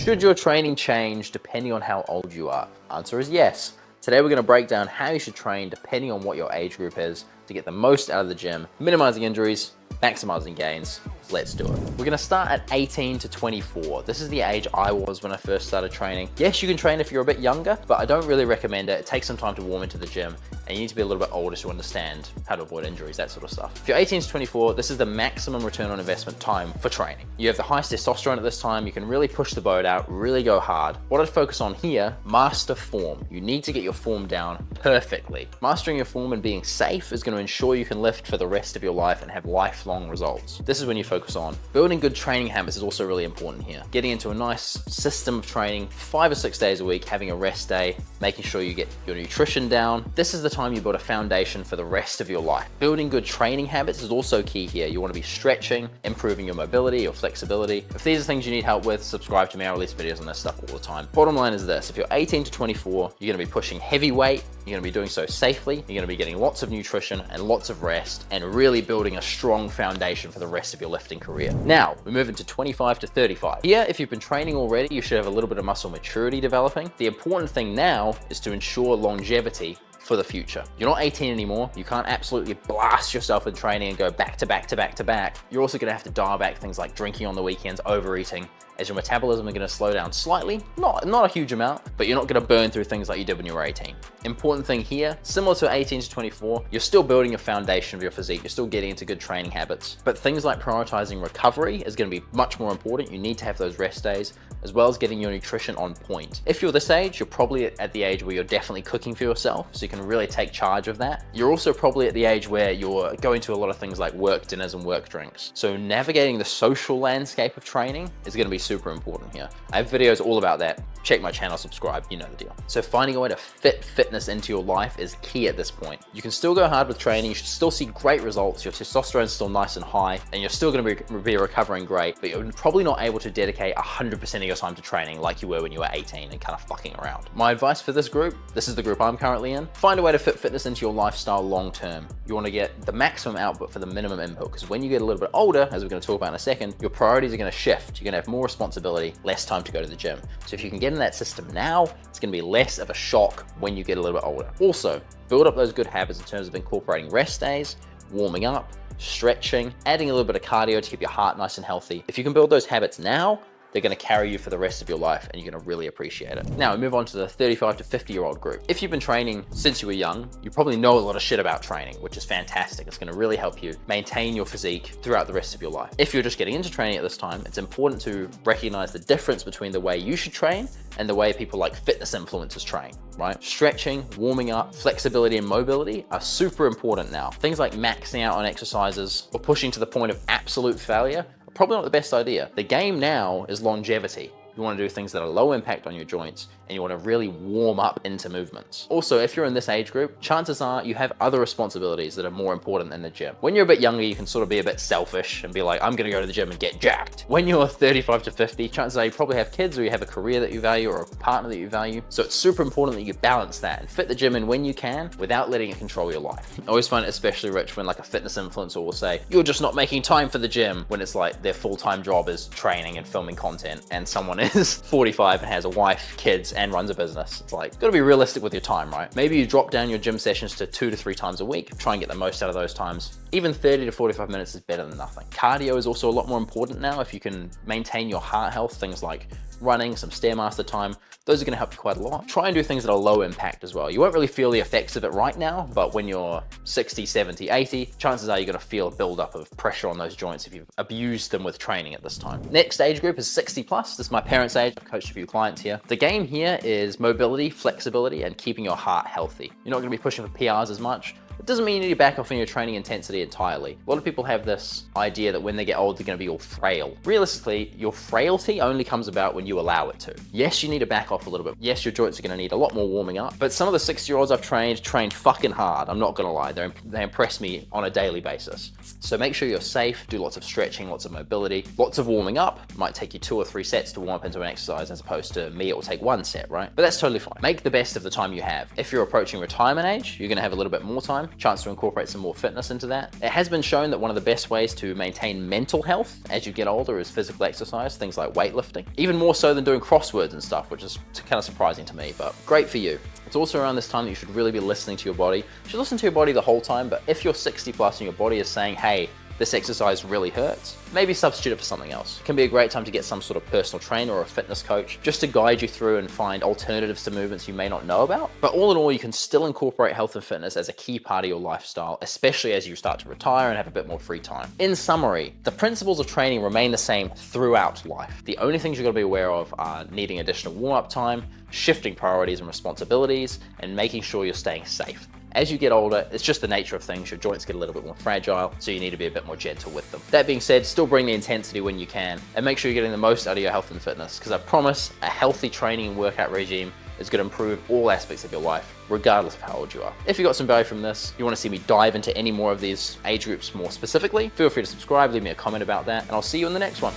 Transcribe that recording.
Should your training change depending on how old you are? Answer is yes. Today we're going to break down how you should train depending on what your age group is to get the most out of the gym, minimizing injuries, maximizing gains. Let's do it. We're going to start at 18 to 24. This is the age I was when I first started training. Yes, you can train if you're a bit younger, but I don't really recommend it. It takes some time to warm into the gym, and you need to be a little bit older to understand how to avoid injuries, that sort of stuff. If you're 18 to 24, this is the maximum return on investment time for training. You have the highest testosterone at this time. You can really push the boat out, really go hard. What I'd focus on here, master form. You need to get your form down perfectly. Mastering your form and being safe is going to ensure you can lift for the rest of your life and have lifelong results. This is when you focus on. Building good training habits is also really important here. Getting into a nice system of training 5 or 6 days a week, having a rest day, making sure you get your nutrition down. This is the time you build a foundation for the rest of your life. Building good training habits is also key here. You want to be stretching, improving your mobility, your flexibility. If these are things you need help with, subscribe to me. I release videos on this stuff all the time. Bottom line is this: if you're 18 to 24, you're going to be pushing heavy weight. You're going to be doing so safely. You're going to be getting lots of nutrition and lots of rest, and really building a strong foundation for the rest of your lifting career. Now, we move into 25 to 35. Here, if you've been training already, you should have a little bit of muscle maturity developing. The important thing now is to ensure longevity for the future. You're not 18 anymore. You can't absolutely blast yourself in training and go back to back to back to back. You're also going to have to dial back things like drinking on the weekends, overeating, as your metabolism is going to slow down slightly, not a huge amount, but you're not going to burn through things like you did when you were 18. Important thing here, similar to 18 to 24, you're still building a foundation of your physique. You're still getting into good training habits, but things like prioritizing recovery is going to be much more important. You need to have those rest days, as well as getting your nutrition on point. If you're this age, you're probably at the age where you're definitely cooking for yourself, so you can really take charge of that. You're also probably at the age where you're going to a lot of things like work dinners and work drinks. So navigating the social landscape of training is going to be super important here. I have videos all about that. Check my channel, subscribe, you know the deal. So finding a way to fit fitness into your life is key at this point. You can still go hard with training. You should still see great results. Your testosterone's still nice and high, and you're still going to be recovering great, but you're probably not able to dedicate 100% of your time to training like you were when you were 18 and kind of fucking around. My advice for this group, this is the group I'm currently in, find a way to fit fitness into your lifestyle long term. You want to get the maximum output for the minimum input, because when you get a little bit older, as we're going to talk about in a second, your priorities are going to shift. You're going to have more responsibility, less time to go to the gym. So if you can get in that system now, it's going to be less of a shock when you get a little bit older. Also, build up those good habits in terms of incorporating rest days, warming up, stretching, adding a little bit of cardio to keep your heart nice and healthy. If you can build those habits now, they're going to carry you for the rest of your life, and you're going to really appreciate it. Now we move on to the 35 to 50-year-old group. If you've been training since you were young, you probably know a lot of shit about training, which is fantastic. It's going to really help you maintain your physique throughout the rest of your life. If you're just getting into training at this time, it's important to recognize the difference between the way you should train and the way people like fitness influencers train, right? Stretching, warming up, flexibility, and mobility are super important now. Things like maxing out on exercises or pushing to the point of absolute failure, probably not the best idea. The game now is longevity. You want to do things that are low impact on your joints, and you want to really warm up into movements. Also, if you're in this age group, chances are you have other responsibilities that are more important than the gym. When you're a bit younger, you can sort of be a bit selfish and be like, I'm going to go to the gym and get jacked. When you're 35 to 50, chances are you probably have kids, or you have a career that you value, or a partner that you value. So it's super important that you balance that and fit the gym in when you can without letting it control your life. I always find it especially rich when like a fitness influencer will say, you're just not making time for the gym, when it's like their full-time job is training and filming content, and someone is 45 and has a wife, kids, and runs a business. It's like, gotta be realistic with your time, right? Maybe you drop down your gym sessions to 2 to 3 times a week. Try and get the most out of those times. Even 30 to 45 minutes is better than nothing. Cardio is also a lot more important now. If you can maintain your heart health, things like running, some Stairmaster time, those are going to help you quite a lot. Try and do things that are low impact as well. You won't really feel the effects of it right now, but when you're 60, 70, 80, chances are you're going to feel a buildup of pressure on those joints if you've abused them with training at this time. Next age group is 60 plus. This is my parents' age. I've coached a few clients here. The game here is mobility, flexibility, and keeping your heart healthy. You're not going to be pushing for PRs as much. It doesn't mean you need to back off on your training intensity entirely. A lot of people have this idea that when they get old, they're going to be all frail. Realistically, your frailty only comes about when you allow it to. Yes, you need to back off a little bit. Yes, your joints are going to need a lot more warming up, but some of the 60-year-olds I've trained fucking hard. I'm not going to lie. They impress me on a daily basis. So make sure you're safe, do lots of stretching, lots of mobility, lots of warming up. It might take you 2 or 3 sets to warm up into an exercise, as opposed to me, it will take 1 set, right? But that's totally fine. Make the best of the time you have. If you're approaching retirement age, you're going to have a little bit more time. time, chance to incorporate some more fitness into that. It has been shown that one of the best ways to maintain mental health as you get older is physical exercise, things like weightlifting, even more so than doing crosswords and stuff, which is kind of surprising to me, but great for you. It's also around this time that you should really be listening to your body. You should listen to your body the whole time, but if you're 60 plus and your body is saying, hey, this exercise really hurts, maybe substitute it for something else. It can be a great time to get some sort of personal trainer or a fitness coach just to guide you through and find alternatives to movements you may not know about. But all in all, you can still incorporate health and fitness as a key part of your lifestyle, especially as you start to retire and have a bit more free time. In summary, the principles of training remain the same throughout life. The only things you've got to be aware of are needing additional warm-up time, shifting priorities and responsibilities, and making sure you're staying safe. As you get older, it's just the nature of things. Your joints get a little bit more fragile, so you need to be a bit more gentle with them. That being said, still bring the intensity when you can, and make sure you're getting the most out of your health and fitness, because I promise a healthy training and workout regime is going to improve all aspects of your life, regardless of how old you are. If you got some value from this, you want to see me dive into any more of these age groups more specifically, feel free to subscribe, leave me a comment about that, and I'll see you in the next one.